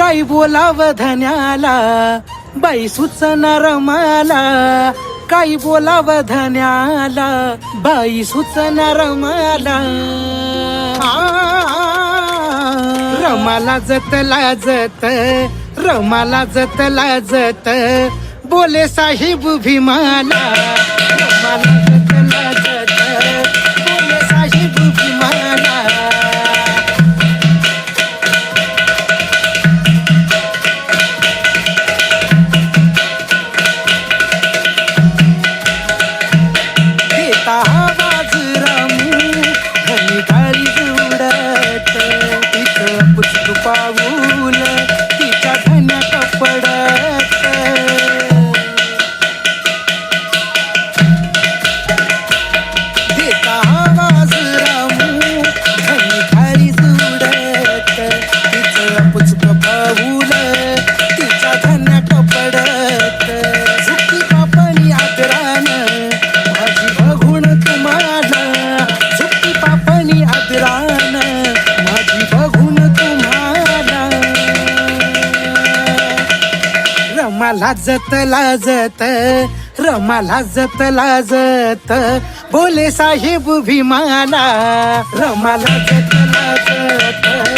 काही बोलाव धन्याला बाई सुचना रमाला, काही बोलाव धन्याला बाई सुचना रमाला. रमाला जत लाजत, रमाला जत लाजत बोले साहेब भीमाला. रमाला जत लाजत बोले साहेब भीमाला. देता आवाज रामू धनी गाडी जुडत, तिथं पुचकू पाऊल तिच्या धन्या कपडत. देता आवाज रामू धनी गाडी जुडत, तिथं पुचकू पाऊल तिच्या धन्या कपडत. झुकी पापणी आदरानं माझी बघून तुम्हाला, झुकी पापणी आदरानं माझी बघून तुम्हाला. रमाला जत लाजत, रमाला जत लाजत बोले साहेब भीमाला. रमाला जत लाजत